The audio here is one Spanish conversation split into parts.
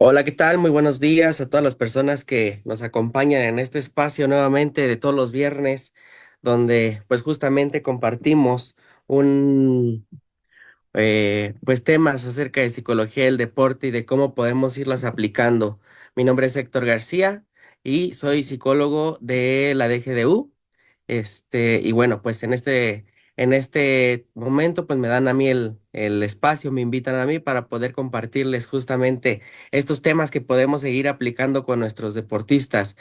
Hola, ¿qué tal? Muy buenos días a todas las personas que nos acompañan en este espacio nuevamente de todos los viernes, donde pues justamente compartimos un pues temas acerca de psicología del deporte y de cómo podemos irlas aplicando. Mi nombre es Héctor García y soy psicólogo de la DGDU. Y bueno, pues en este momento pues me dan a mí el espacio, me invitan a mí para poder compartirles justamente estos temas que podemos seguir aplicando con nuestros deportistas.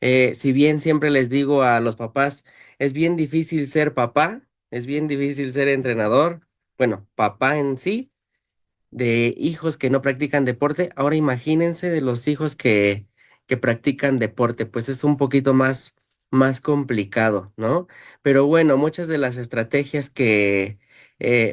Si bien siempre les digo a los papás, es bien difícil ser papá, es bien difícil ser entrenador, bueno, papá en sí, de hijos que no practican deporte. Ahora imagínense de los hijos que practican deporte, pues es un poquito más complicado, ¿no? Pero bueno, muchas de las estrategias que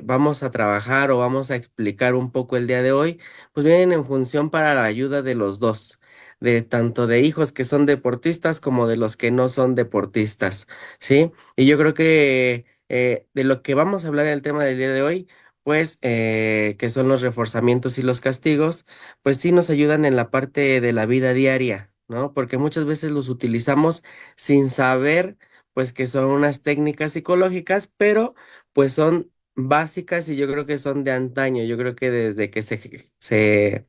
vamos a trabajar o vamos a explicar un poco el día de hoy, pues vienen en función para la ayuda de los dos. De tanto de hijos que son deportistas como de los que no son deportistas, ¿sí? Y yo creo que de lo que vamos a hablar en el tema del día de hoy, pues que son los reforzamientos y los castigos, pues sí nos ayudan en la parte de la vida diaria, ¿no? Porque muchas veces los utilizamos sin saber, pues que son unas técnicas psicológicas, pero pues son básicas y yo creo que son de antaño. Yo creo que desde que se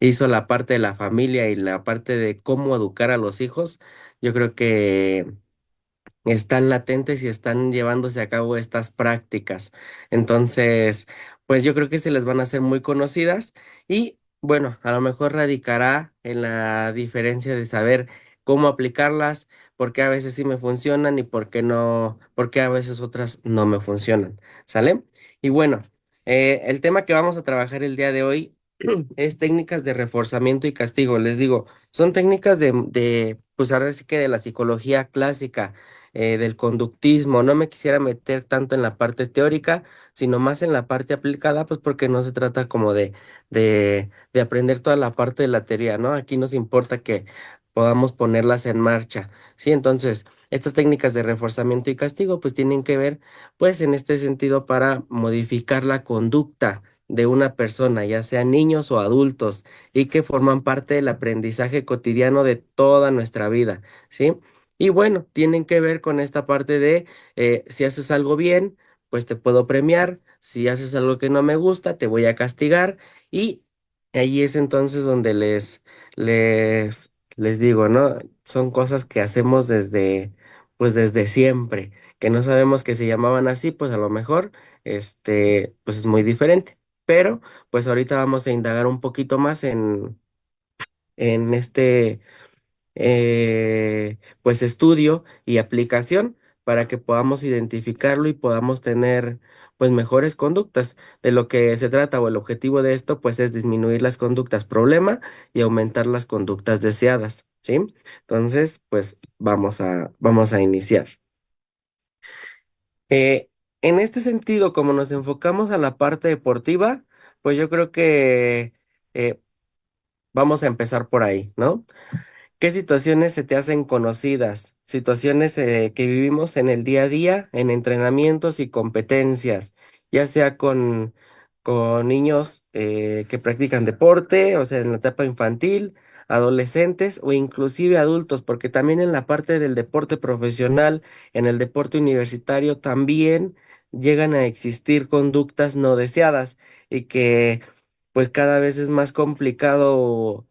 hizo la parte de la familia y la parte de cómo educar a los hijos, yo creo que están latentes y están llevándose a cabo estas prácticas. Entonces, pues yo creo que se les van a hacer muy conocidas y bueno, a lo mejor radicará en la diferencia de saber cómo aplicarlas, por qué a veces sí me funcionan y por qué no, por qué a veces otras no me funcionan. ¿Sale? Y bueno, el tema que vamos a trabajar el día de hoy es técnicas de reforzamiento y castigo. Les digo, son técnicas pues ahora sí que de la psicología clásica, del conductismo. No me quisiera meter tanto en la parte teórica, sino más en la parte aplicada, pues porque no se trata como de aprender toda la parte de la teoría, ¿no? Aquí nos importa que podamos ponerlas en marcha, ¿sí? Entonces, estas técnicas de reforzamiento y castigo, pues tienen que ver, pues en este sentido, para modificar la conducta de una persona, ya sean niños o adultos, y que forman parte del aprendizaje cotidiano de toda nuestra vida, ¿sí? Y bueno, tienen que ver con esta parte de si haces algo bien, pues te puedo premiar; si haces algo que no me gusta, te voy a castigar. Y ahí es entonces donde les digo, ¿no? Son cosas que hacemos pues desde siempre, que no sabemos que se llamaban así, pues a lo mejor, pues es muy diferente. Pero, pues ahorita vamos a indagar un poquito más en pues estudio y aplicación para que podamos identificarlo y podamos tener pues mejores conductas. De lo que se trata o el objetivo de esto pues es disminuir las conductas problema y aumentar las conductas deseadas, ¿sí? Entonces, pues vamos a iniciar. Eh, en este sentido, como nos enfocamos a la parte deportiva, pues yo creo que eh, vamos a empezar por ahí, ¿no? ¿Qué situaciones se te hacen conocidas? Situaciones que vivimos en el día a día, en entrenamientos y competencias, ya sea con niños que practican deporte, o sea, en la etapa infantil, adolescentes o inclusive adultos, porque también en la parte del deporte profesional, en el deporte universitario, también llegan a existir conductas no deseadas y que pues cada vez es más complicado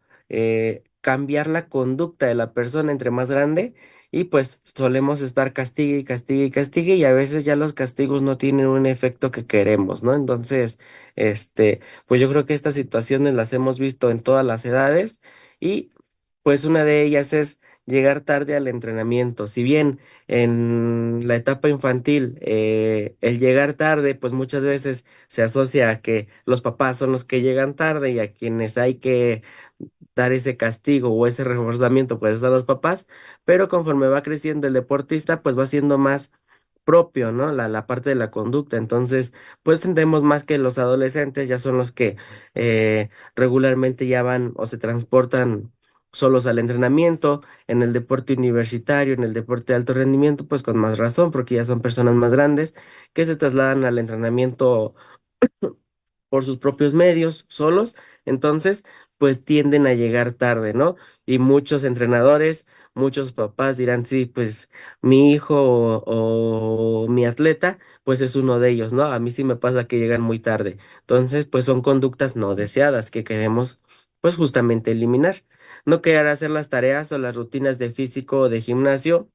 cambiar la conducta de la persona entre más grande, y pues solemos estar castigue y castigue y castigue, y a veces ya los castigos no tienen un efecto que queremos, ¿no? Entonces, pues yo creo que estas situaciones las hemos visto en todas las edades y pues una de ellas es llegar tarde al entrenamiento. Si bien en la etapa infantil el llegar tarde pues muchas veces se asocia a que los papás son los que llegan tarde y a quienes hay que dar ese castigo o ese reforzamiento pues a los papás, pero conforme va creciendo el deportista pues va siendo más propio, ¿no? La parte de la conducta. Entonces, pues tendremos más que los adolescentes ya son los que regularmente ya van o se transportan solos al entrenamiento. En el deporte universitario, en el deporte de alto rendimiento, pues con más razón, porque ya son personas más grandes que se trasladan al entrenamiento por sus propios medios, solos. Entonces, pues tienden a llegar tarde, ¿no? Y muchos entrenadores, muchos papás dirán, sí, pues mi hijo o mi atleta, pues es uno de ellos, ¿no? A mí sí me pasa que llegan muy tarde. Entonces, pues son conductas no deseadas que queremos, pues justamente eliminar. No querer hacer las tareas o las rutinas de físico o de gimnasio.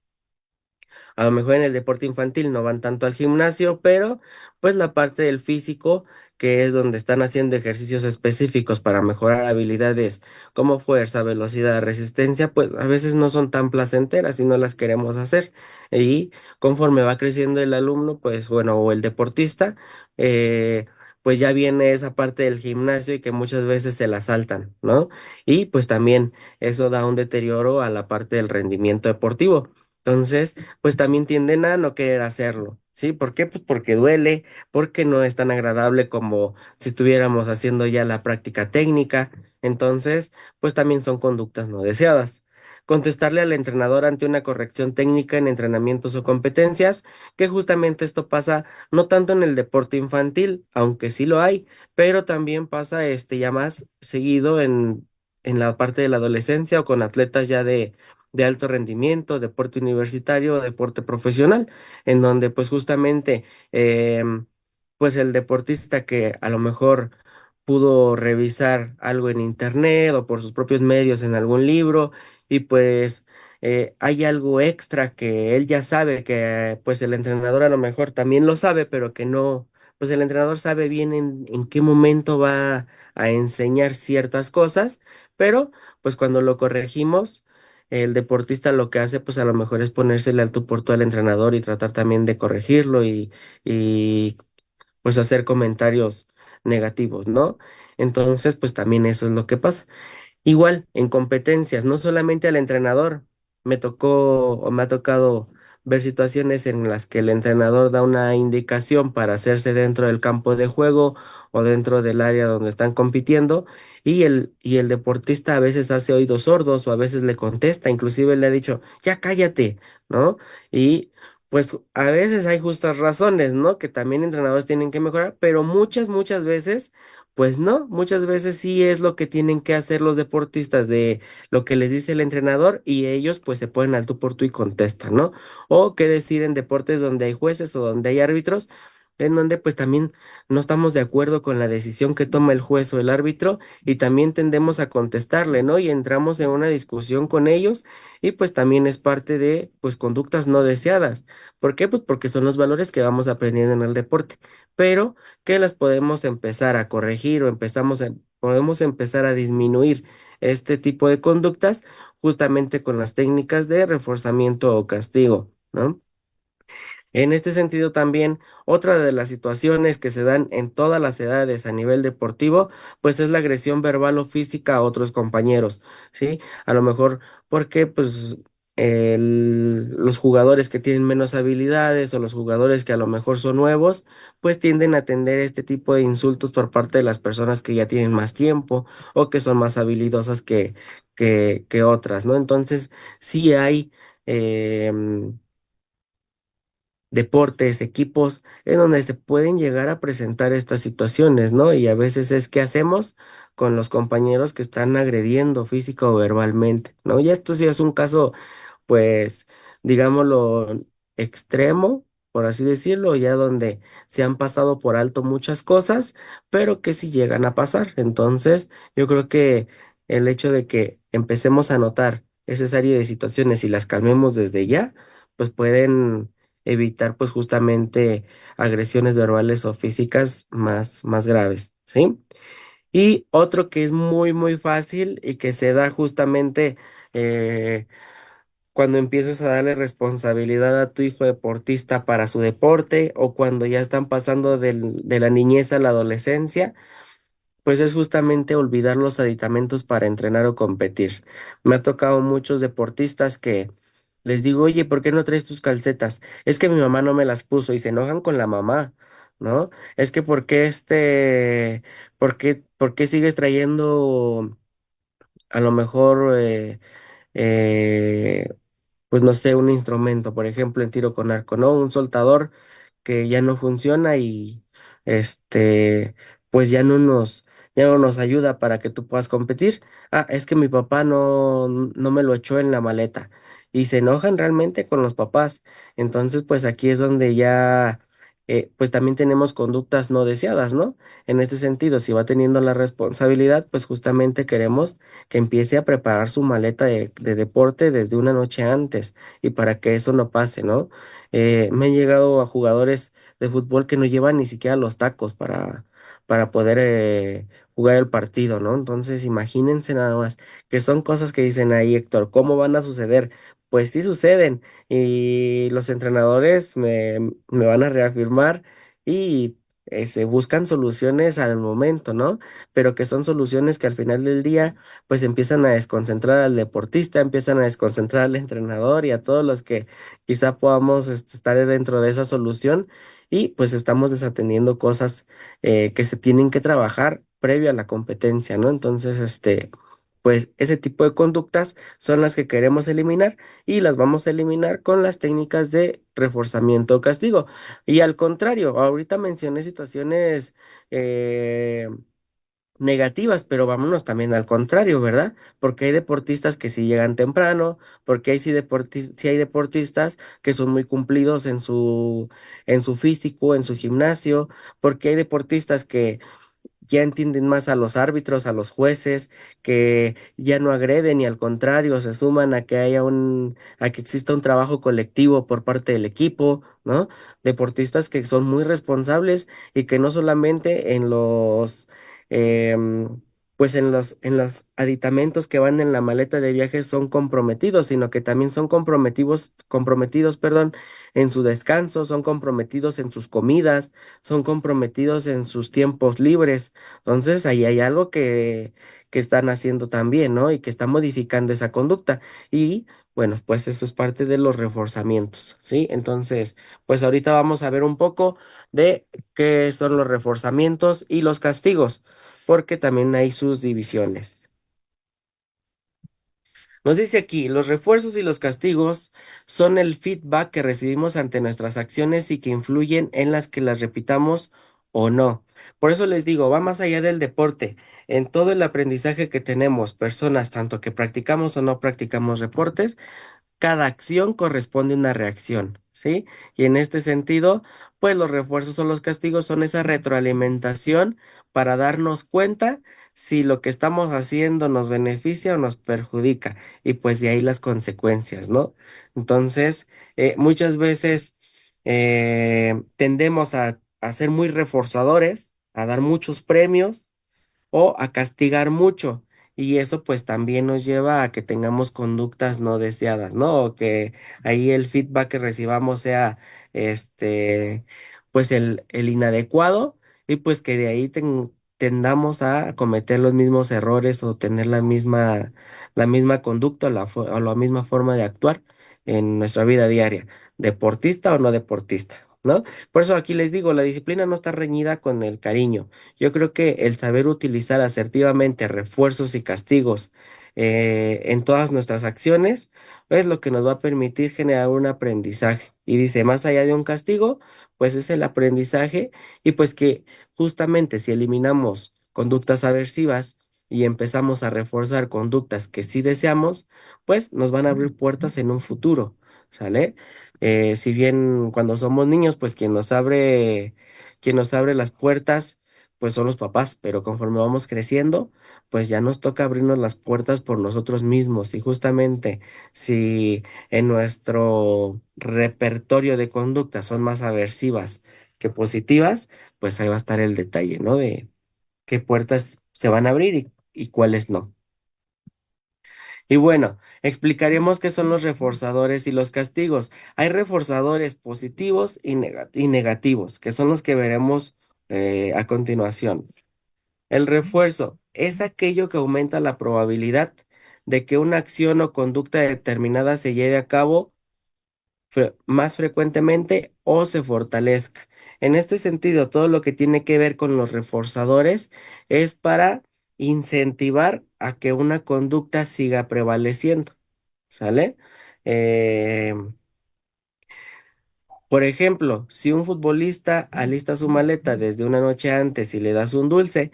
A lo mejor en el deporte infantil no van tanto al gimnasio, pero pues la parte del físico, que es donde están haciendo ejercicios específicos para mejorar habilidades como fuerza, velocidad, resistencia, pues a veces no son tan placenteras y no las queremos hacer. Y conforme va creciendo el alumno, pues bueno, o el deportista, eh, pues ya viene esa parte del gimnasio y que muchas veces se la saltan, ¿no? Y pues también eso da un deterioro a la parte del rendimiento deportivo. Entonces, pues también tienden a no querer hacerlo. ¿Sí? ¿Por qué? Pues porque duele, porque no es tan agradable como si estuviéramos haciendo ya la práctica técnica. Entonces, pues también son conductas no deseadas. Contestarle al entrenador ante una corrección técnica en entrenamientos o competencias, que justamente esto pasa no tanto en el deporte infantil, aunque sí lo hay, pero también pasa ya más seguido en la parte de la adolescencia o con atletas ya de alto rendimiento, deporte universitario o deporte profesional, en donde pues justamente pues el deportista que a lo mejor pudo revisar algo en internet o por sus propios medios en algún libro y pues hay algo extra que él ya sabe que pues el entrenador a lo mejor también lo sabe, pero que no, pues el entrenador sabe bien en qué momento va a enseñar ciertas cosas, pero pues cuando lo corregimos el deportista lo que hace, pues a lo mejor es ponérsele al tú por tú al entrenador y tratar también de corregirlo y pues hacer comentarios negativos, ¿no? Entonces, pues también eso es lo que pasa. Igual, en competencias, no solamente al entrenador, me tocó o me ha tocado ver situaciones en las que el entrenador da una indicación para hacerse dentro del campo de juego o dentro del área donde están compitiendo y el deportista a veces hace oídos sordos o a veces le contesta, inclusive le ha dicho, ya cállate, ¿no? Y pues a veces hay justas razones, ¿no? Que también entrenadores tienen que mejorar, pero muchas veces pues no, muchas veces sí es lo que tienen que hacer los deportistas de lo que les dice el entrenador y ellos pues se ponen al tú por tú y contestan, ¿no? O qué decir en deportes donde hay jueces o donde hay árbitros, en donde pues también no estamos de acuerdo con la decisión que toma el juez o el árbitro y también tendemos a contestarle, ¿no? Y entramos en una discusión con ellos y pues también es parte de pues conductas no deseadas. ¿Por qué? Pues porque son los valores que vamos aprendiendo en el deporte. Pero que las podemos empezar a corregir o podemos empezar a disminuir este tipo de conductas justamente con las técnicas de reforzamiento o castigo, ¿no? En este sentido también, otra de las situaciones que se dan en todas las edades a nivel deportivo, pues es la agresión verbal o física a otros compañeros, ¿sí? A lo mejor porque pues los jugadores que tienen menos habilidades o los jugadores que a lo mejor son nuevos, pues tienden a atender este tipo de insultos por parte de las personas que ya tienen más tiempo o que son más habilidosas que otras, ¿no? Entonces, sí hay... em, deportes, equipos, en donde se pueden llegar a presentar estas situaciones, ¿no? Y a veces es qué hacemos con los compañeros que están agrediendo física o verbalmente, ¿no? Y esto sí es un caso, pues, digámoslo, extremo, por así decirlo, ya donde se han pasado por alto muchas cosas, pero que sí llegan a pasar. Entonces, yo creo que el hecho de que empecemos a notar esa serie de situaciones y las calmemos desde ya, pues pueden evitar pues justamente agresiones verbales o físicas más graves, ¿sí? Y otro que es muy fácil y que se da justamente eh, cuando empiezas a darle responsabilidad a tu hijo deportista para su deporte o cuando ya están pasando de la niñez a la adolescencia pues es justamente olvidar los aditamentos para entrenar o competir. Me ha tocado muchos deportistas que les digo, oye, ¿por qué no traes tus calcetas? Es que mi mamá no me las puso y se enojan con la mamá, ¿no? Es que por qué sigues trayendo a lo mejor eh, pues no sé, un instrumento, por ejemplo, en tiro con arco, ¿no? Un soltador que ya no funciona y este, pues ya no nos ya no nos ayuda para que tú puedas competir. Ah, es que mi papá no me lo echó en la maleta. Y se enojan realmente con los papás. Entonces, pues aquí es donde ya, pues también tenemos conductas no deseadas, ¿no? En este sentido, si va teniendo la responsabilidad, pues justamente queremos que empiece a preparar su maleta de deporte desde una noche antes y para que eso no pase, ¿no? Me han llegado a jugadores de fútbol que no llevan ni siquiera los tacos para poder jugar el partido, ¿no? Entonces, imagínense nada más que son cosas que dicen ahí, Héctor, ¿cómo van a suceder? Pues sí suceden y los entrenadores me van a reafirmar y se buscan soluciones al momento, ¿no? Pero que son soluciones que al final del día pues empiezan a desconcentrar al deportista, empiezan a desconcentrar al entrenador y a todos los que quizá podamos estar dentro de esa solución y pues estamos desatendiendo cosas que se tienen que trabajar previo a la competencia, ¿no? Entonces, pues ese tipo de conductas son las que queremos eliminar y las vamos a eliminar con las técnicas de reforzamiento o castigo. Y al contrario, ahorita mencioné situaciones eh, negativas, pero vámonos también al contrario, ¿verdad? Porque hay deportistas que sí llegan temprano, porque hay sí hay deportistas que son muy cumplidos en su físico, en su gimnasio, porque hay deportistas que ya entienden más a los árbitros, a los jueces, que ya no agreden y al contrario se suman a que a que exista un trabajo colectivo por parte del equipo, ¿no? Deportistas que son muy responsables y que no solamente em, pues en los aditamentos que van en la maleta de viaje son comprometidos, sino que también son comprometidos, perdón, en su descanso, son comprometidos en sus comidas, son comprometidos en sus tiempos libres. Entonces, ahí hay algo que están haciendo también, ¿no? Y que está modificando esa conducta. Y bueno, pues eso es parte de los reforzamientos, ¿sí? Entonces, pues ahorita vamos a ver un poco de qué son los reforzamientos y los castigos, porque también hay sus divisiones. Nos dice aquí, los refuerzos y los castigos son el feedback que recibimos ante nuestras acciones y que influyen en las que las repitamos o no. Por eso les digo, va más allá del deporte. En todo el aprendizaje que tenemos, personas, tanto que practicamos o no practicamos reportes, cada acción corresponde a una reacción, ¿sí? Y en este sentido, pues los refuerzos o los castigos son esa retroalimentación para darnos cuenta si lo que estamos haciendo nos beneficia o nos perjudica, y pues de ahí las consecuencias, ¿no? Entonces, muchas veces tendemos a ser muy reforzadores, a dar muchos premios o a castigar mucho. Y eso pues también nos lleva a que tengamos conductas no deseadas, ¿no? O que ahí el feedback que recibamos sea este, pues el inadecuado y pues que de ahí tendamos a cometer los mismos errores o tener la misma conducta o la misma forma de actuar en nuestra vida diaria, deportista o no deportista, ¿no? Por eso aquí les digo, la disciplina no está reñida con el cariño. Yo creo que el saber utilizar asertivamente refuerzos y castigos en todas nuestras acciones es lo que nos va a permitir generar un aprendizaje. Y dice, más allá de un castigo, pues es el aprendizaje y pues que justamente si eliminamos conductas aversivas y empezamos a reforzar conductas que sí deseamos, pues nos van a abrir puertas en un futuro, ¿sale? Si bien cuando somos niños, pues quien nos abre las puertas, pues son los papás, pero conforme vamos creciendo, pues ya nos toca abrirnos las puertas por nosotros mismos. Y justamente si en nuestro repertorio de conductas son más aversivas que positivas, pues ahí va a estar el detalle, ¿no? De qué puertas se van a abrir y cuáles no. Y bueno, explicaremos qué son los reforzadores y los castigos. Hay reforzadores positivos y negativos, que son los que veremos a continuación. El refuerzo es aquello que aumenta la probabilidad de que una acción o conducta determinada se lleve a cabo más frecuentemente o se fortalezca. En este sentido, todo lo que tiene que ver con los reforzadores es para incentivar a que una conducta siga prevaleciendo, ¿sale? Eh, por ejemplo, si un futbolista alista su maleta desde una noche antes y le das un dulce,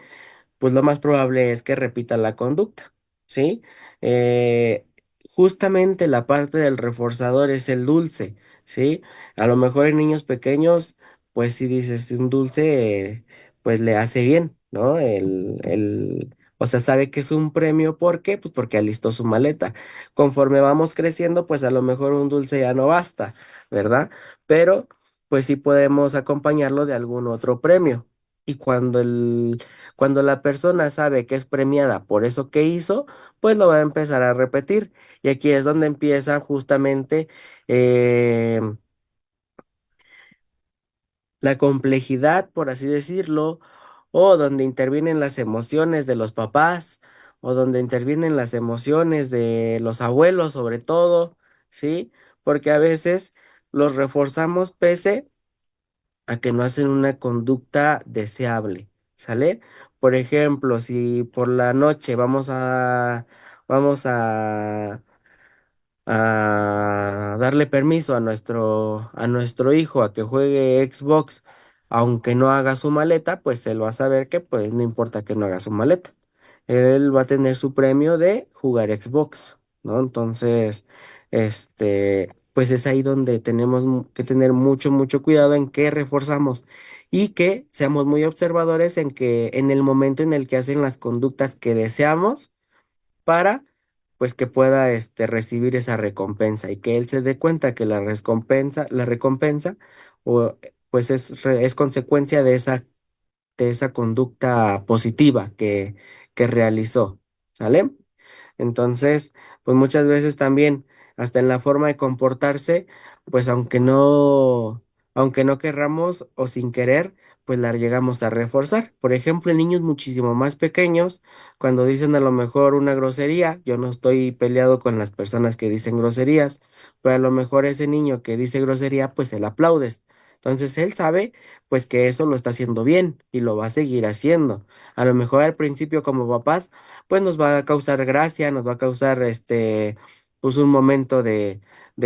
pues lo más probable es que repita la conducta, ¿sí? Eh, Justamente la parte del reforzador es el dulce, ¿sí? A lo mejor en niños pequeños, pues si dices un dulce, pues le hace bien, ¿no? O sea, sabe que es un premio, ¿por qué? Pues porque alistó su maleta. Conforme vamos creciendo, pues a lo mejor un dulce ya no basta, ¿verdad? Pero, pues sí podemos acompañarlo de algún otro premio. Y cuando la persona sabe que es premiada por eso que hizo, pues lo va a empezar a repetir. Y aquí es donde empieza justamente eh, la complejidad, por así decirlo, o donde intervienen las emociones de los papás, o donde intervienen las emociones de los abuelos, sobre todo, ¿sí? Porque a veces los reforzamos pese a que no hacen una conducta deseable, ¿sale? Por ejemplo, si por la noche vamos a darle permiso a nuestro hijo a que juegue Xbox, aunque no haga su maleta, pues él va a saber que pues no importa que no haga su maleta. Él va a tener su premio de jugar Xbox, ¿no? Entonces, pues es ahí donde tenemos que tener mucho, mucho cuidado en qué reforzamos y que seamos muy observadores en que en el momento en el que hacen las conductas que deseamos, para pues que pueda recibir esa recompensa y que él se dé cuenta que la recompensa o pues es consecuencia de esa conducta positiva que realizó, ¿sale? Entonces, pues muchas veces también, hasta en la forma de comportarse, pues aunque no querramos o sin querer, pues la llegamos a reforzar. Por ejemplo, en niños muchísimo más pequeños, cuando dicen a lo mejor una grosería, yo no estoy peleado con las personas que dicen groserías, pero a lo mejor ese niño que dice grosería, pues se le aplaudes. Entonces él sabe pues que eso lo está haciendo bien y lo va a seguir haciendo. A lo mejor al principio como papás pues nos va a causar gracia, nos va a causar pues un momento de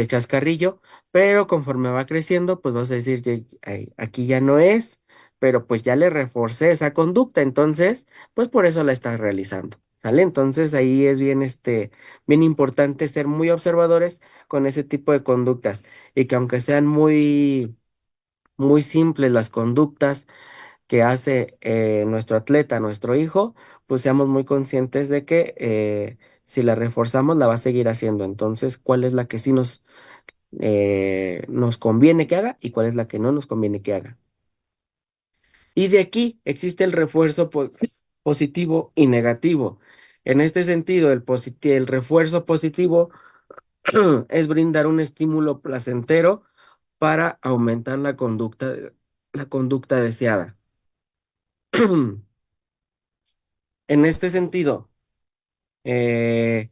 chascarrillo, pero conforme va creciendo, pues vas a decir, "Ay, aquí ya no es, pero pues ya le reforcé esa conducta, entonces, pues por eso la estás realizando, ¿sale? Entonces ahí es bien, bien importante ser muy observadores con ese tipo de conductas y que aunque sean muy, muy simples las conductas, que hace nuestro atleta, nuestro hijo, pues seamos muy conscientes de que si la reforzamos la va a seguir haciendo. Entonces, ¿cuál es la que sí nos conviene que haga y cuál es la que no nos conviene que haga? Y de aquí existe el refuerzo positivo y negativo. En este sentido, el refuerzo positivo es brindar un estímulo placentero para aumentar la conducta deseada. En este sentido, Eh,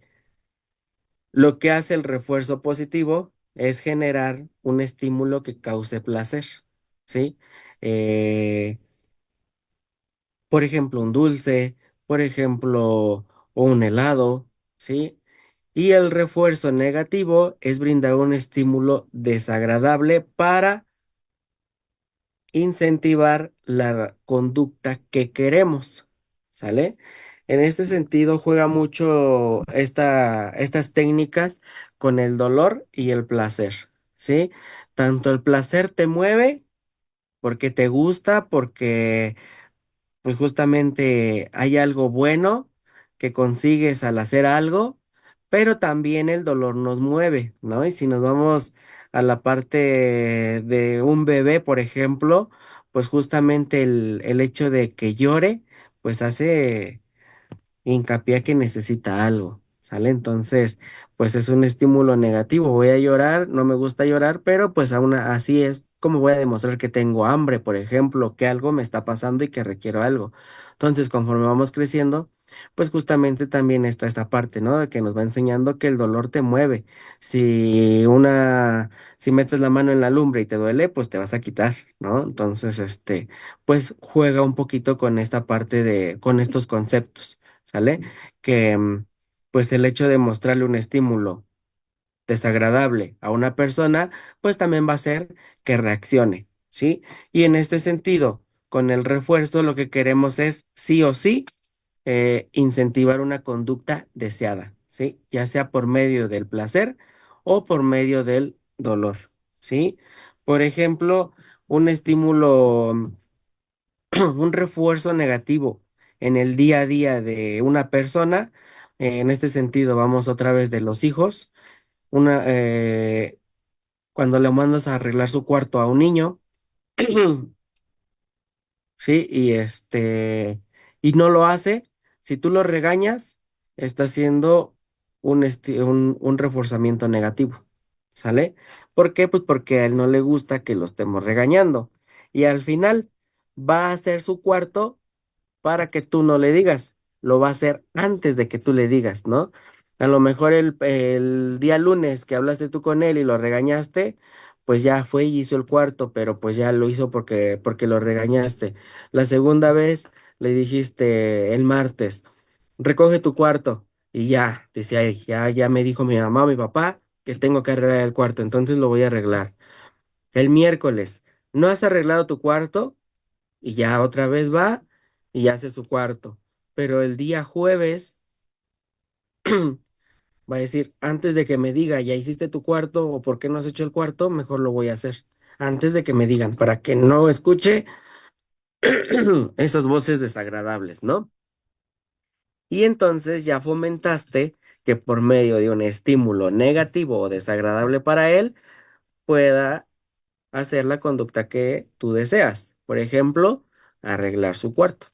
lo que hace el refuerzo positivo es generar un estímulo que cause placer, ¿sí? Eh, por ejemplo, un dulce, por ejemplo, o un helado, ¿sí? Y el refuerzo negativo es brindar un estímulo desagradable para incentivar la conducta que queremos, ¿sale? En este sentido, juega mucho estas técnicas con el dolor y el placer, ¿sí? Tanto el placer te mueve porque te gusta, porque pues justamente hay algo bueno que consigues al hacer algo, pero también el dolor nos mueve, ¿no? Y si nos vamos a la parte de un bebé, por ejemplo, pues justamente el hecho de que llore, pues hace hincapié a que necesita algo, ¿sale? Entonces, pues es un estímulo negativo. Voy a llorar, no me gusta llorar, pero pues aún así es como voy a demostrar que tengo hambre, por ejemplo, que algo me está pasando y que requiero algo. Entonces, conforme vamos creciendo, pues justamente también está esta parte, ¿no? De que nos va enseñando que el dolor te mueve. Si metes la mano en la lumbre y te duele, pues te vas a quitar, ¿no? Entonces, pues juega un poquito con esta parte con estos conceptos. ¿Sale? Que pues el hecho de mostrarle un estímulo desagradable a una persona, pues también va a hacer que reaccione, ¿sí? Y en este sentido, con el refuerzo lo que queremos es sí o sí incentivar una conducta deseada, ¿sí? Ya sea por medio del placer o por medio del dolor, ¿sí? Por ejemplo, un estímulo, un refuerzo negativo en el día a día de una persona, en este sentido, vamos otra vez de los hijos, cuando le mandas a arreglar su cuarto a un niño, sí, y no lo hace, si tú lo regañas, está haciendo un reforzamiento negativo, ¿sale? ¿Por qué? Pues porque a él no le gusta que lo estemos regañando. Y al final va a hacer su cuarto para que tú no le digas, lo va a hacer antes de que tú le digas, ¿no? A lo mejor el día lunes que hablaste tú con él y lo regañaste, pues ya fue y hizo el cuarto, pero pues ya lo hizo porque lo regañaste. La segunda vez le dijiste el martes, recoge tu cuarto y ya, decía, "Ay, ya me dijo mi mamá o mi papá que tengo que arreglar el cuarto, entonces lo voy a arreglar. El miércoles, ¿no has arreglado tu cuarto?" Y ya otra vez va y hace su cuarto. Pero el día jueves va a decir, antes de que me diga, ya hiciste tu cuarto o por qué no has hecho el cuarto, mejor lo voy a hacer. Antes de que me digan, para que no escuche esas voces desagradables, ¿no? Y entonces ya fomentaste que por medio de un estímulo negativo o desagradable para él, pueda hacer la conducta que tú deseas. Por ejemplo, arreglar su cuarto.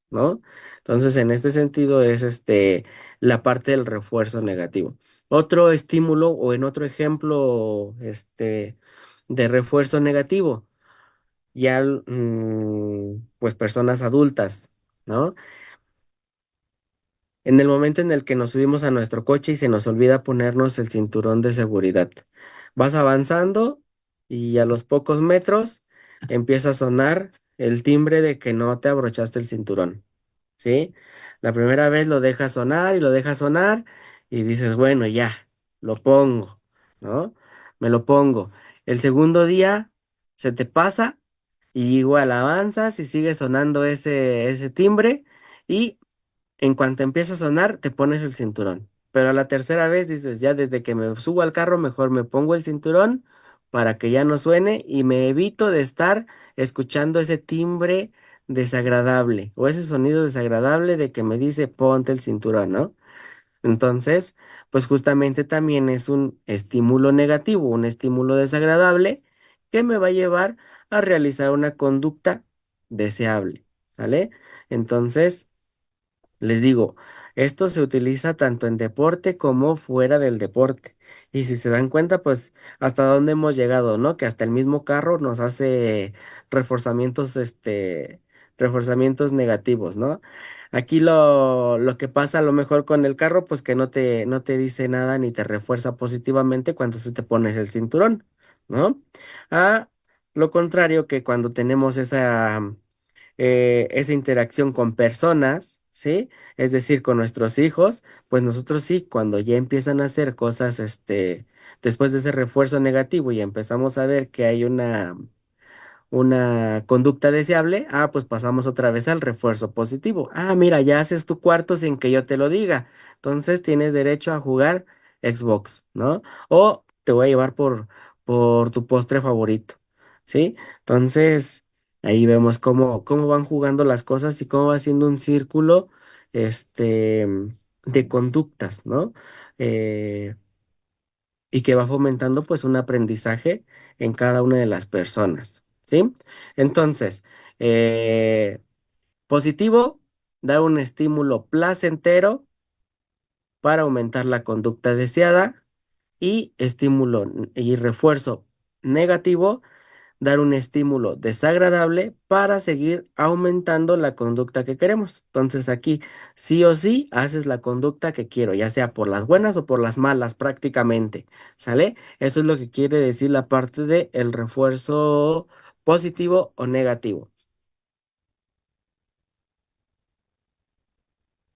¿No? Entonces, en este sentido es la parte del refuerzo negativo. Otro estímulo o en otro ejemplo de refuerzo negativo, ya pues personas adultas, ¿no? En el momento en el que nos subimos a nuestro coche y se nos olvida ponernos el cinturón de seguridad. Vas avanzando y a los pocos metros empieza a sonar el timbre de que no te abrochaste el cinturón. ¿Sí? La primera vez lo dejas sonar y lo dejas sonar y dices, bueno, ya, lo pongo, ¿no? Me lo pongo. El segundo día se te pasa y igual avanzas y sigue sonando ese timbre y en cuanto empieza a sonar te pones el cinturón. Pero a la tercera vez dices, ya desde que me subo al carro mejor me pongo el cinturón para que ya no suene y me evito de estar escuchando ese timbre desagradable o ese sonido desagradable de que me dice ponte el cinturón, ¿no? Entonces, pues justamente también es un estímulo negativo, un estímulo desagradable que me va a llevar a realizar una conducta deseable, ¿vale? Entonces, les digo, esto se utiliza tanto en deporte como fuera del deporte. Y si se dan cuenta, pues hasta dónde hemos llegado, ¿no? Que hasta el mismo carro nos hace reforzamientos, reforzamientos negativos, ¿no? Aquí lo que pasa a lo mejor con el carro, pues que no te dice nada ni te refuerza positivamente cuando tú te pones el cinturón, ¿no? A lo contrario que cuando tenemos esa interacción con personas, ¿sí? Es decir, con nuestros hijos, pues nosotros sí, cuando ya empiezan a hacer cosas, después de ese refuerzo negativo y empezamos a ver que hay una conducta deseable, pues pasamos otra vez al refuerzo positivo. Mira, ya haces tu cuarto sin que yo te lo diga. Entonces tienes derecho a jugar Xbox, ¿no? O te voy a llevar por tu postre favorito, ¿sí? Entonces, ahí vemos cómo van jugando las cosas y cómo va siendo un círculo, este, de conductas, ¿no? Eh, y que va fomentando pues un aprendizaje en cada una de las personas, ¿sí? Entonces, eh, positivo, da un estímulo placentero para aumentar la conducta deseada y y refuerzo negativo, dar un estímulo desagradable para seguir aumentando la conducta que queremos. Entonces aquí sí o sí haces la conducta que quiero, ya sea por las buenas o por las malas prácticamente, ¿sale? Eso es lo que quiere decir la parte de el refuerzo positivo o negativo.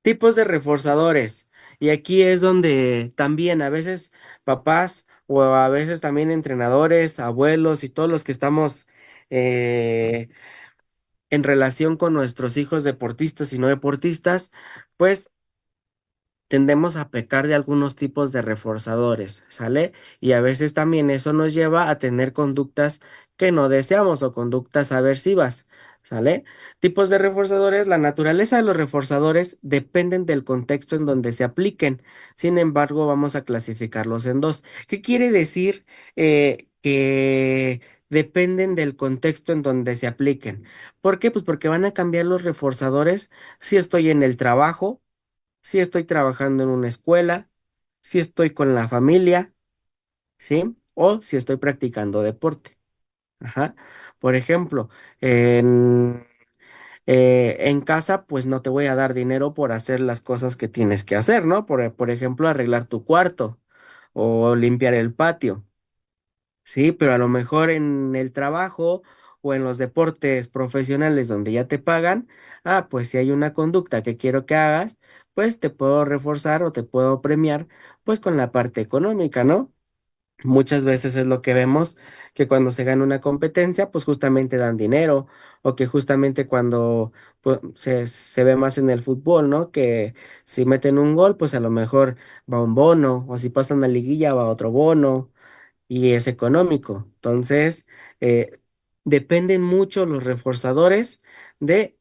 Tipos de reforzadores. Y aquí es donde también a veces papás o a veces también entrenadores, abuelos y todos los que estamos en relación con nuestros hijos deportistas y no deportistas, pues tendemos a pecar de algunos tipos de reforzadores, ¿sale? Y a veces también eso nos lleva a tener conductas que no deseamos o conductas aversivas, ¿sale? Tipos de reforzadores, la naturaleza de los reforzadores dependen del contexto en donde se apliquen. Sin embargo, vamos a clasificarlos en dos. ¿Qué quiere decir que dependen del contexto en donde se apliquen? ¿Por qué? Pues porque van a cambiar los reforzadores si estoy en el trabajo, si estoy trabajando en una escuela, si estoy con la familia, ¿sí? O si estoy practicando deporte. Ajá. Por ejemplo, en, en casa, pues no te voy a dar dinero por hacer las cosas que tienes que hacer, ¿no? Por ejemplo, arreglar tu cuarto o limpiar el patio. Sí, pero a lo mejor en el trabajo o en los deportes profesionales donde ya te pagan, pues si hay una conducta que quiero que hagas, pues te puedo reforzar o te puedo premiar, pues con la parte económica, ¿no? Muchas veces es lo que vemos, que cuando se gana una competencia, pues justamente dan dinero, o que justamente cuando pues, se ve más en el fútbol, ¿no? Que si meten un gol, pues a lo mejor va un bono, o si pasan la liguilla va otro bono y es económico. Entonces, eh, dependen mucho los reforzadores de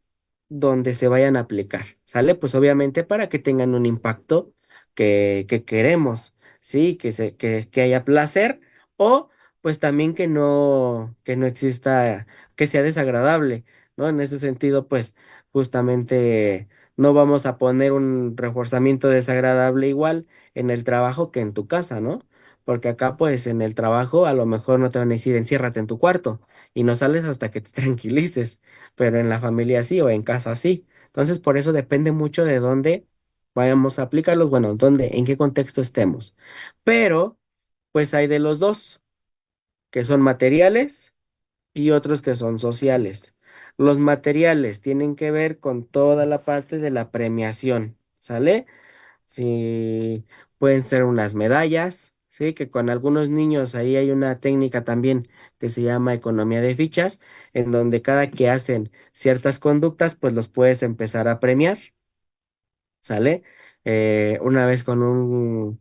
donde se vayan a aplicar, ¿sale? Pues obviamente para que tengan un impacto que queremos, ¿sí? Que haya placer o pues también que no exista, que sea desagradable, ¿no? En ese sentido, pues justamente no vamos a poner un reforzamiento desagradable igual en el trabajo que en tu casa, ¿no? Porque acá, pues, en el trabajo a lo mejor no te van a decir enciérrate en tu cuarto y no sales hasta que te tranquilices, pero en la familia sí o en casa sí. Entonces, por eso depende mucho de dónde vayamos a aplicarlos, bueno, dónde, en qué contexto estemos. Pero, pues hay de los dos, que son materiales y otros que son sociales. Los materiales tienen que ver con toda la parte de la premiación, ¿sale? Sí, pueden ser unas medallas, sí, que con algunos niños ahí hay una técnica también que se llama economía de fichas, en donde cada que hacen ciertas conductas, pues los puedes empezar a premiar. ¿Sale? Una vez con un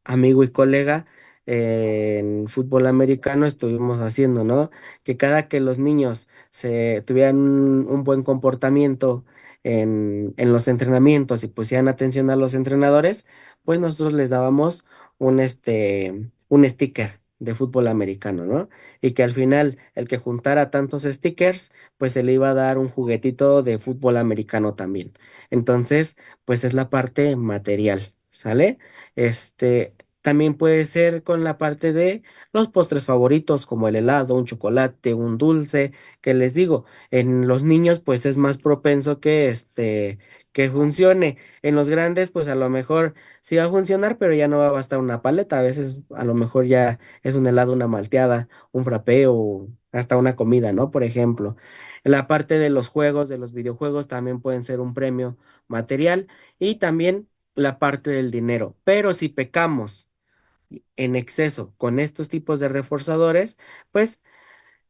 amigo y colega en fútbol americano estuvimos haciendo, ¿no? Que cada que los niños se tuvieran un buen comportamiento en los entrenamientos y pusieran atención a los entrenadores, pues nosotros les dábamos un sticker de fútbol americano, ¿no? Y que al final el que juntara tantos stickers, pues se le iba a dar un juguetito de fútbol americano también. Entonces, pues es la parte material, ¿sale? También puede ser con la parte de los postres favoritos, como el helado, un chocolate, un dulce, que les digo, en los niños, pues es más propenso que funcione. En los grandes, pues a lo mejor sí va a funcionar, pero ya no va a bastar una paleta. A veces, a lo mejor ya es un helado, una malteada, un frappé o hasta una comida, ¿no? Por ejemplo. La parte de los juegos, de los videojuegos, también pueden ser un premio material y también la parte del dinero. Pero si pecamos en exceso con estos tipos de reforzadores, pues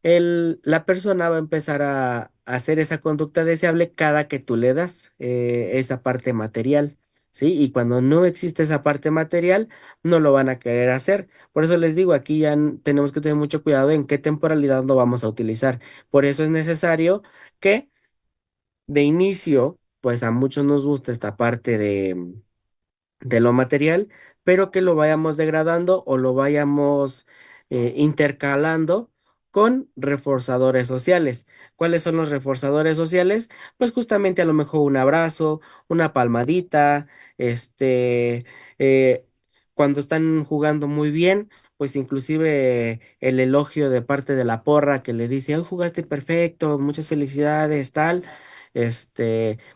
la persona va a empezar a hacer esa conducta deseable cada que tú le das esa parte material. ¿Sí? Y cuando no existe esa parte material, no lo van a querer hacer. Por eso les digo, aquí ya tenemos que tener mucho cuidado en qué temporalidad lo vamos a utilizar. Por eso es necesario que de inicio, pues a muchos nos gusta esta parte de lo material, pero que lo vayamos degradando o lo vayamos intercalando con reforzadores sociales. ¿Cuáles son los reforzadores sociales? Pues justamente a lo mejor un abrazo, una palmadita, eh, cuando están jugando muy bien, pues inclusive el elogio de parte de la porra que le dice, hoy jugaste perfecto, muchas felicidades, tal.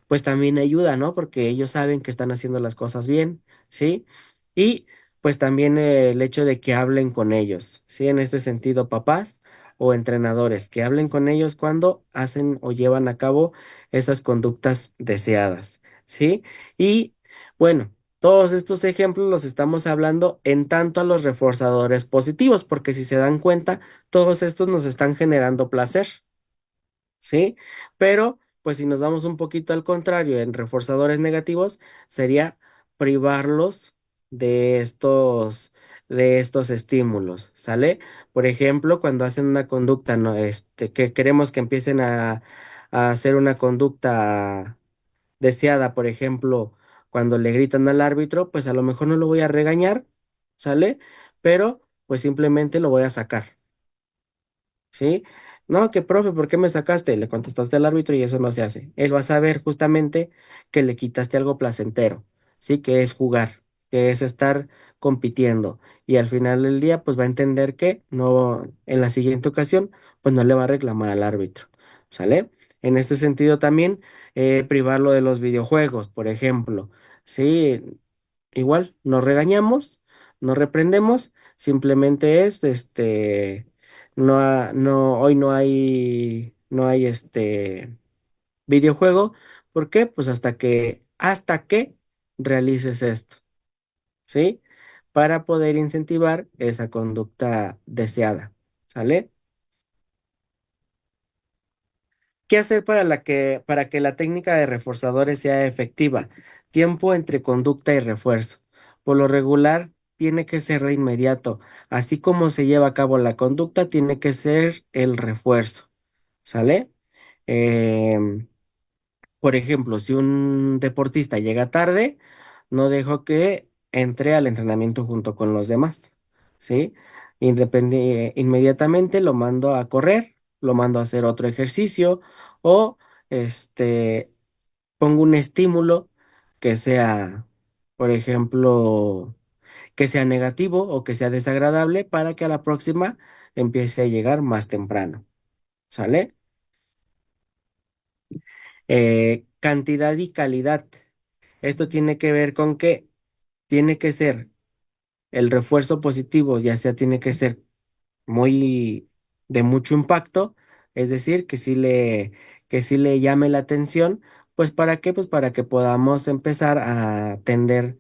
Pues también ayuda, ¿no? Porque ellos saben que están haciendo las cosas bien, ¿sí? Y pues también el hecho de que hablen con ellos, ¿sí? En este sentido, papás o entrenadores, que hablen con ellos cuando hacen o llevan a cabo esas conductas deseadas, ¿sí? Y bueno, todos estos ejemplos los estamos hablando en tanto a los reforzadores positivos, porque si se dan cuenta, todos estos nos están generando placer. ¿sí? Pero, pues si nos damos un poquito al contrario, en reforzadores negativos, sería privarlos de de estos estímulos, ¿sale? Por ejemplo, cuando hacen una conducta, ¿no? Que queremos que empiecen a hacer una conducta deseada, por ejemplo, cuando le gritan al árbitro, pues a lo mejor no lo voy a regañar, ¿sale? Pero, pues simplemente lo voy a sacar. ¿Sí? No, que profe, ¿por qué me sacaste? Le contestaste al árbitro y eso no se hace. Él va a saber justamente que le quitaste algo placentero, ¿sí? Que es jugar, que es estar compitiendo. Y al final del día, pues va a entender que no, en la siguiente ocasión, pues no le va a reclamar al árbitro, ¿sale? En este sentido también, privarlo de los videojuegos, por ejemplo, ¿sí? Igual, nos regañamos, nos reprendemos, simplemente es, hoy no hay videojuego. ¿Por qué? Pues hasta que realices esto, ¿sí? Para poder incentivar esa conducta deseada, ¿sale? ¿Qué hacer para que la técnica de reforzadores sea efectiva? Tiempo entre conducta y refuerzo. Por lo regular, tiene que ser de inmediato. Así como se lleva a cabo la conducta, tiene que ser el refuerzo. ¿Sale? Em, por ejemplo, si un deportista llega tarde, no dejo que entre al entrenamiento junto con los demás, ¿sí? Inmediatamente lo mando a correr, lo mando a hacer otro ejercicio o este, pongo un estímulo que sea, por ejemplo, que sea negativo o que sea desagradable para que a la próxima empiece a llegar más temprano, ¿sale? Cantidad y calidad. Esto tiene que ver con que tiene que ser el refuerzo positivo, ya sea tiene que ser muy de mucho impacto, es decir, que sí le llame la atención, pues ¿para qué? Pues para que podamos empezar a tener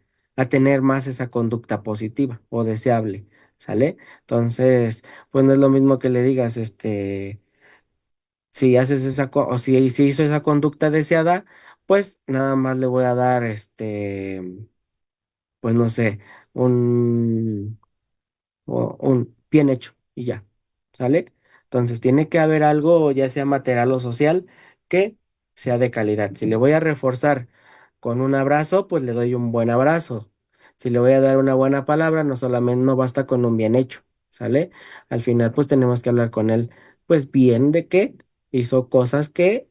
más esa conducta positiva o deseable, ¿sale? Entonces, pues no es lo mismo que le digas, si haces o si hizo esa conducta deseada, pues nada más le voy a dar, pues no sé, un un bien hecho y ya, ¿sale? Entonces tiene que haber algo, ya sea material o social, que sea de calidad. Si le voy a reforzar con un abrazo, pues le doy un buen abrazo. Si le voy a dar una buena palabra, no solamente no basta con un bien hecho, ¿sale? Al final, pues tenemos que hablar con él, pues bien de que hizo cosas que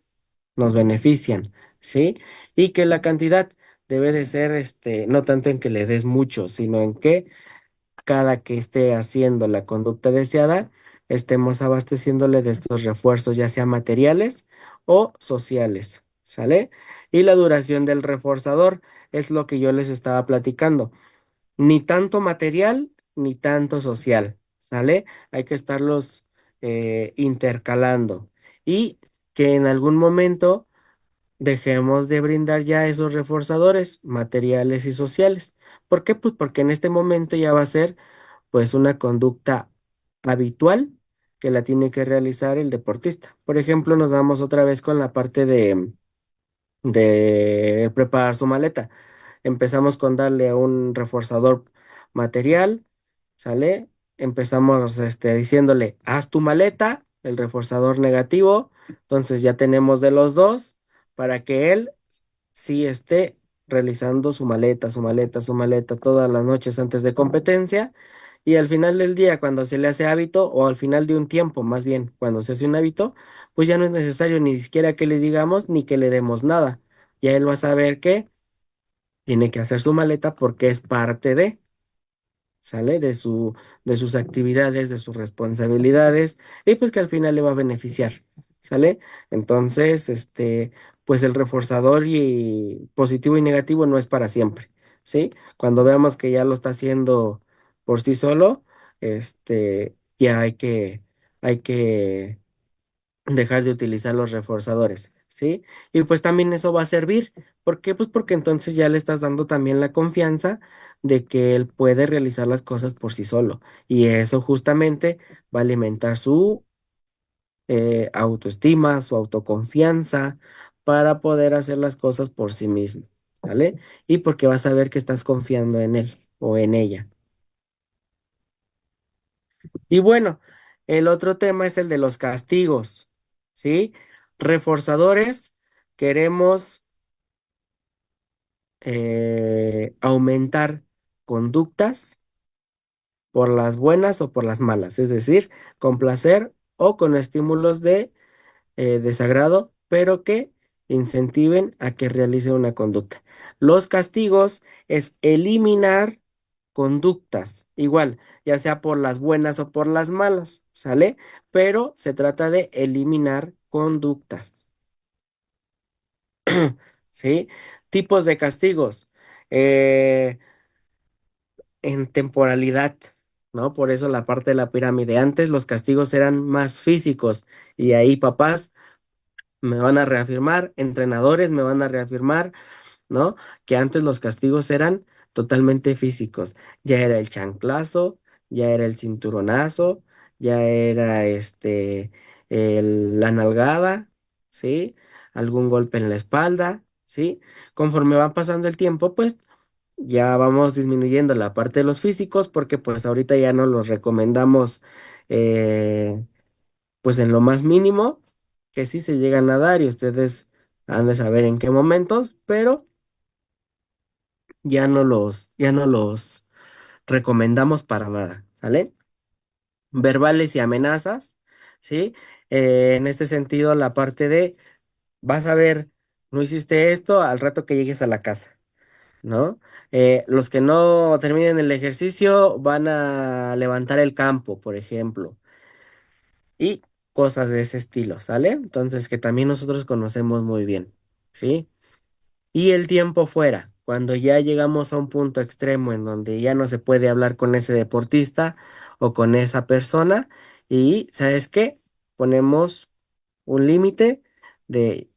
nos benefician, ¿sí? Y que la cantidad debe de ser, no tanto en que le des mucho, sino en que cada que esté haciendo la conducta deseada, estemos abasteciéndole de estos refuerzos, ya sea materiales o sociales, ¿sale? Y la duración del reforzador es lo que yo les estaba platicando. Ni tanto material, ni tanto social, ¿sale? Hay que estarlos intercalando y que en algún momento dejemos de brindar ya esos reforzadores materiales y sociales. ¿Por qué? Pues porque en este momento ya va a ser pues una conducta habitual que la tiene que realizar el deportista. Por ejemplo, nos vamos otra vez con la parte de preparar su maleta. Empezamos con darle un reforzador material, ¿sale? Empezamos diciéndole, haz tu maleta, el reforzador negativo. Entonces ya tenemos de los dos para que él sí esté realizando su maleta todas las noches antes de competencia. Y al final del día, cuando se le hace hábito, o al final de un tiempo, más bien, cuando se hace un hábito, pues ya no es necesario ni siquiera que le digamos ni que le demos nada. Ya él va a saber que tiene que hacer su maleta porque es parte de, ¿sale? De sus actividades, de sus responsabilidades, y pues que al final le va a beneficiar, ¿sale? Entonces, pues el reforzador y positivo y negativo no es para siempre, ¿sí? Cuando veamos que ya lo está haciendo por sí solo, ya hay que dejar de utilizar los reforzadores, ¿sí? Y pues también eso va a servir. ¿Por qué? Pues porque entonces ya le estás dando también la confianza de que él puede realizar las cosas por sí solo. Y eso justamente va a alimentar autoestima, su autoconfianza para poder hacer las cosas por sí mismo, ¿vale? Y porque vas a ver que estás confiando en él o en ella. Y bueno, el otro tema es el de los castigos, ¿sí? Reforzadores, queremos aumentar conductas por las buenas o por las malas, es decir, con placer o con estímulos de desagrado, pero que incentiven a que realice una conducta. Los castigos es eliminar conductas, igual, ya sea por las buenas o por las malas, ¿sale? Pero se trata de eliminar conductas, ¿sí? Tipos de castigos. eh, en temporalidad, ¿no? Por eso la parte de la pirámide. Antes los castigos eran más físicos y ahí papás me van a reafirmar, entrenadores me van a reafirmar, ¿no? Que antes los castigos eran totalmente físicos. Ya era el chanclazo, ya era el cinturonazo, ya era la nalgada, ¿sí? Algún golpe en la espalda, ¿sí? Conforme va pasando el tiempo, pues ya vamos disminuyendo la parte de los físicos porque pues ahorita ya no los recomendamos eh, pues en lo más mínimo, que sí se llegan a dar y ustedes han de saber en qué momentos, pero ya no los recomendamos para nada, ¿sale? Verbales y amenazas, ¿sí? En este sentido, la parte de, vas a ver, no hiciste esto al rato que llegues a la casa, ¿no? Los que no terminen el ejercicio van a levantar el campo, por ejemplo, y cosas de ese estilo, ¿sale? Entonces, que también nosotros conocemos muy bien, ¿sí? Y el tiempo fuera, cuando ya llegamos a un punto extremo en donde ya no se puede hablar con ese deportista o con esa persona, y ¿sabes qué? Ponemos un límite de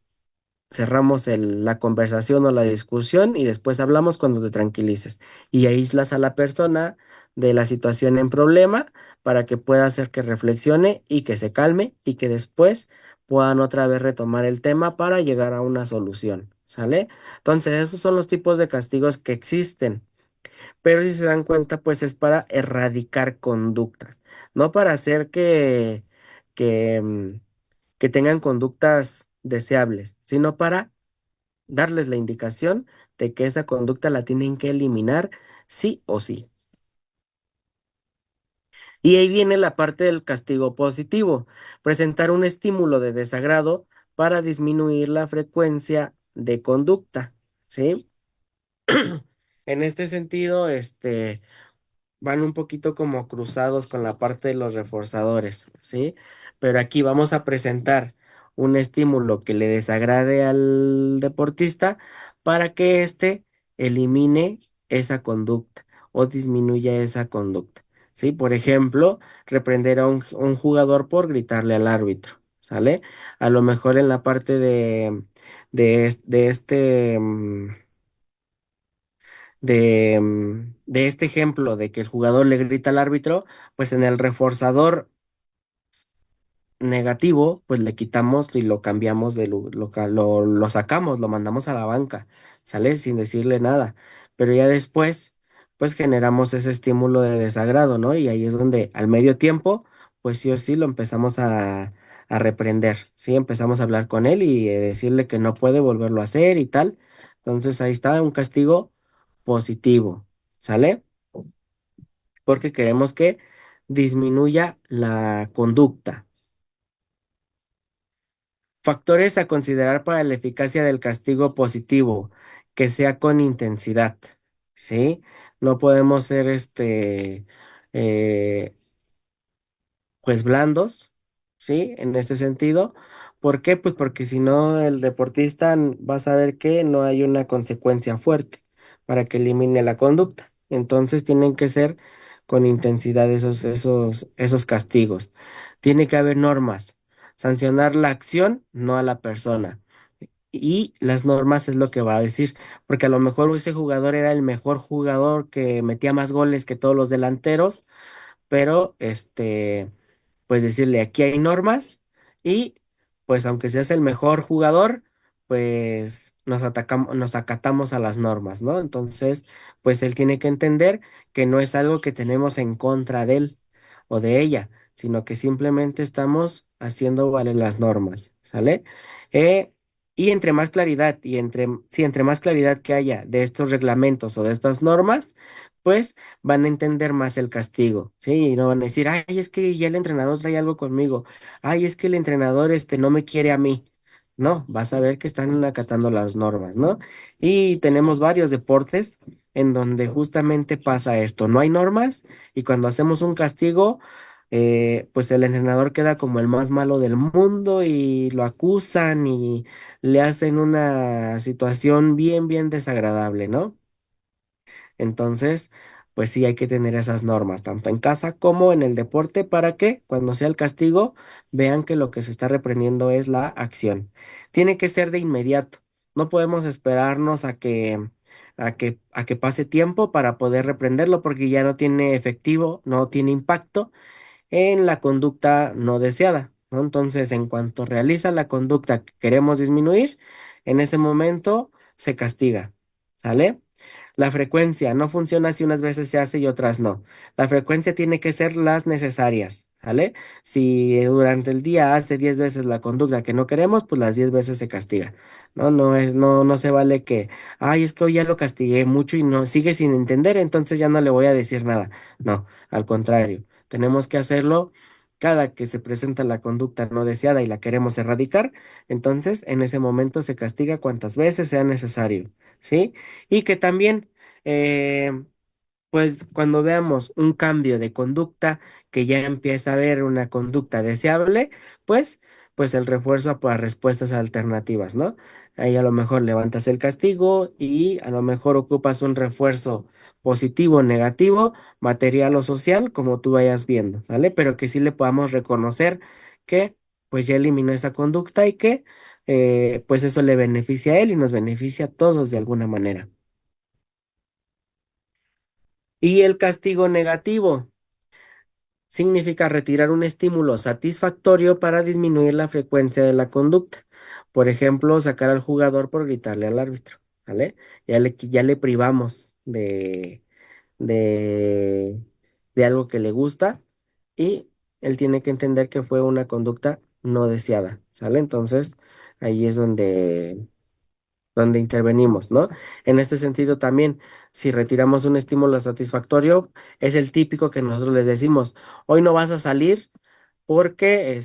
cerramos la conversación o la discusión y después hablamos cuando te tranquilices. Y aíslas a la persona de la situación en problema para que pueda hacer que reflexione y que se calme y que después puedan otra vez retomar el tema para llegar a una solución. ¿Sale? Entonces, esos son los tipos de castigos que existen. Pero si se dan cuenta, pues es para erradicar conductas, no para hacer que, mm, que tengan conductas deseables, sino para darles la indicación de que esa conducta la tienen que eliminar sí o sí. Y ahí viene la parte del castigo positivo, presentar un estímulo de desagrado para disminuir la frecuencia de conducta, ¿sí? En este sentido, van un poquito como cruzados con la parte de los reforzadores, ¿sí? Pero aquí vamos a presentar un estímulo que le desagrade al deportista para que éste elimine esa conducta o disminuya esa conducta, ¿sí? Por ejemplo, reprender a un jugador por gritarle al árbitro, ¿sale? A lo mejor en la parte de de este ejemplo de que el jugador le grita al árbitro, pues en el reforzador negativo, pues le quitamos y lo cambiamos lo sacamos, lo mandamos a la banca, ¿sale? Sin decirle nada. Pero ya después, pues generamos ese estímulo de desagrado, ¿no? Y ahí es donde al medio tiempo, pues sí o sí lo empezamos a reprender, ¿sí? Empezamos a hablar con él y decirle que no puede volverlo a hacer y tal. Entonces ahí está un castigo positivo, ¿sale? Porque queremos que disminuya la conducta. Factores a considerar para la eficacia del castigo positivo, que sea con intensidad, ¿sí? No podemos ser eh, pues blandos, ¿sí? En este sentido. ¿Por qué? Pues porque si no, el deportista va a saber que no hay una consecuencia fuerte para que elimine la conducta. Entonces tienen que ser con intensidad esos castigos. Tiene que haber normas. Sancionar la acción, no a la persona. Y las normas es lo que va a decir, porque a lo mejor ese jugador era el mejor jugador que metía más goles que todos los delanteros, pero pues decirle, aquí hay normas y pues aunque seas el mejor jugador, pues nos acatamos a las normas, ¿no? Entonces, pues él tiene que entender que no es algo que tenemos en contra de él o de ella, sino que simplemente estamos haciendo valer las normas, ¿sale? Eh, y entre más claridad sí, entre más claridad que haya de estos reglamentos o de estas normas, pues van a entender más el castigo, ¿sí? Y no van a decir, ay, es que ya el entrenador trae algo conmigo, ay, es que el entrenador no me quiere a mí. No, vas a ver que están acatando las normas, ¿no? Y tenemos varios deportes en donde justamente pasa esto, no hay normas y cuando hacemos un castigo, pues el entrenador queda como el más malo del mundo y lo acusan y le hacen una situación bien, bien desagradable, ¿no? Entonces, pues sí hay que tener esas normas, tanto en casa como en el deporte, para que cuando sea el castigo vean que lo que se está reprendiendo es la acción. Tiene que ser de inmediato. No podemos esperarnos a que pase tiempo para poder reprenderlo porque ya no tiene efectivo, no tiene impacto en la conducta no deseada, ¿no? Entonces, en cuanto realiza la conducta que queremos disminuir, en ese momento se castiga, ¿sale? La frecuencia no funciona si unas veces se hace y otras no. La frecuencia tiene que ser las necesarias, ¿vale? Si durante el día hace 10 veces la conducta que no queremos, pues las 10 veces se castiga. No se vale que, ay, es que hoy ya lo castigué mucho y no sigue sin entender, entonces ya no le voy a decir nada. No, al contrario, tenemos que hacerlo cada que se presenta la conducta no deseada y la queremos erradicar, entonces en ese momento se castiga cuantas veces sea necesario, ¿sí? Y que también, eh, pues cuando veamos un cambio de conducta, que ya empieza a haber una conducta deseable, pues, pues el refuerzo para respuestas alternativas, ¿no? Ahí a lo mejor levantas el castigo y a lo mejor ocupas un refuerzo positivo, negativo, material o social, como tú vayas viendo, ¿sale? Pero que sí le podamos reconocer que pues ya eliminó esa conducta y que pues eso le beneficia a él y nos beneficia a todos de alguna manera. Y el castigo negativo significa retirar un estímulo satisfactorio para disminuir la frecuencia de la conducta. Por ejemplo, sacar al jugador por gritarle al árbitro, ¿vale? Ya le privamos de, de algo que le gusta y él tiene que entender que fue una conducta no deseada, ¿sale? Entonces, ahí es donde intervenimos, ¿no? En este sentido también, si retiramos un estímulo satisfactorio, es el típico que nosotros les decimos, hoy no vas a salir porque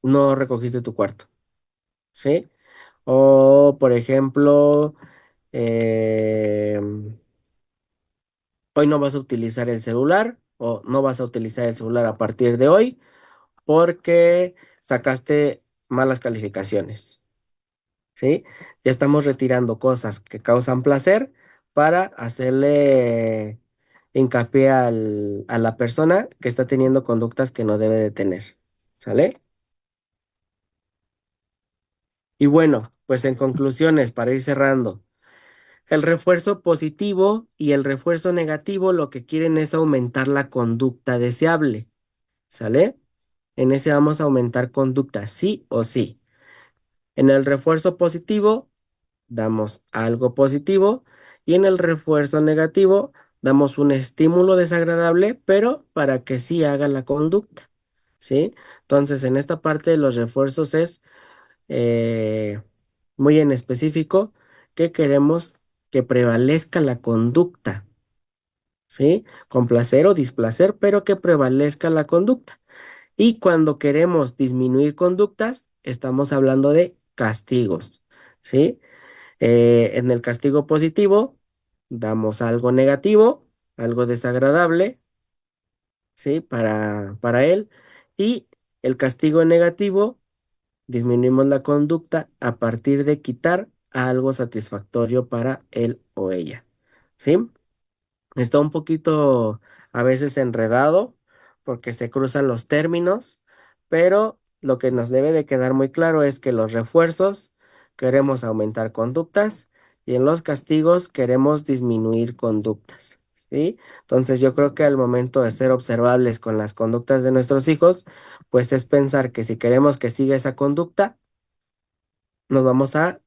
no recogiste tu cuarto, ¿sí? O, por ejemplo, hoy no vas a utilizar el celular o no vas a utilizar el celular a partir de hoy porque sacaste malas calificaciones. ¿Sí? Ya estamos retirando cosas que causan placer para hacerle hincapié a la persona que está teniendo conductas que no debe de tener, ¿sale? Y bueno, pues en conclusiones, para ir cerrando, el refuerzo positivo y el refuerzo negativo lo que quieren es aumentar la conducta deseable, ¿sale? En ese vamos a aumentar conducta, sí o sí. En el refuerzo positivo damos algo positivo y en el refuerzo negativo damos un estímulo desagradable, pero para que sí haga la conducta, ¿sí? Entonces, en esta parte de los refuerzos es eh, muy en específico que queremos que prevalezca la conducta, ¿sí? Con placer o displacer, pero que prevalezca la conducta. Y cuando queremos disminuir conductas, estamos hablando de castigos, ¿sí? En el castigo positivo, damos algo negativo, algo desagradable, ¿sí? Para él. Y el castigo negativo, disminuimos la conducta a partir de quitar algo satisfactorio para él o ella, ¿sí? Está un poquito a veces enredado porque se cruzan los términos, pero lo que nos debe de quedar muy claro es que los refuerzos queremos aumentar conductas y en los castigos queremos disminuir conductas. ¿sí? Entonces yo creo que al momento de ser observables con las conductas de nuestros hijos, pues es pensar que si queremos que siga esa conducta, nos vamos a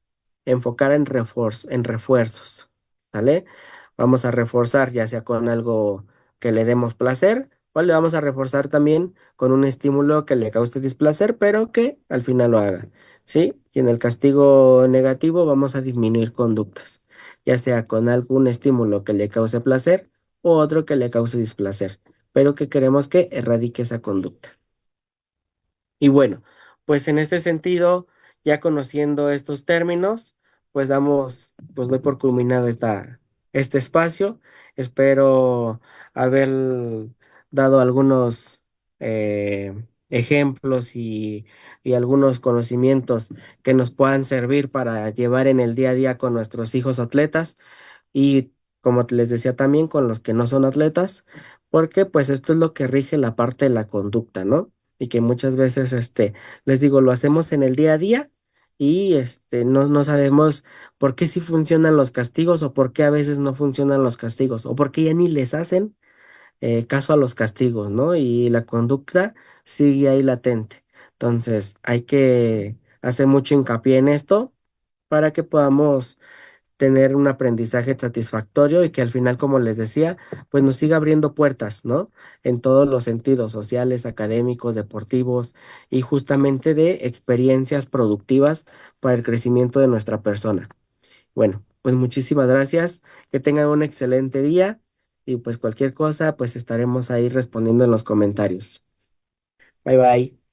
enfocar en refuerzos, ¿vale? Vamos a reforzar ya sea con algo que le demos placer o le vamos a reforzar también con un estímulo que le cause displacer, pero que al final lo haga, ¿sí? Y en el castigo negativo vamos a disminuir conductas, ya sea con algún estímulo que le cause placer o otro que le cause displacer, pero que queremos que erradique esa conducta. Y bueno, pues en este sentido, ya conociendo estos términos, pues doy por culminado este espacio. Espero haber dado algunos ejemplos y algunos conocimientos que nos puedan servir para llevar en el día a día con nuestros hijos atletas y como te les decía también con los que no son atletas, porque pues esto es lo que rige la parte de la conducta, ¿no? Y que muchas veces, les digo, lo hacemos en el día a día y no sabemos por qué sí funcionan los castigos o por qué a veces no funcionan los castigos o por qué ya ni les hacen caso a los castigos, ¿no? Y la conducta sigue ahí latente. Entonces, hay que hacer mucho hincapié en esto para que podamos tener un aprendizaje satisfactorio y que al final, como les decía, pues nos siga abriendo puertas, ¿no? En todos los sentidos, sociales, académicos, deportivos y justamente de experiencias productivas para el crecimiento de nuestra persona. Bueno, pues muchísimas gracias, que tengan un excelente día y pues cualquier cosa, pues estaremos ahí respondiendo en los comentarios. Bye bye.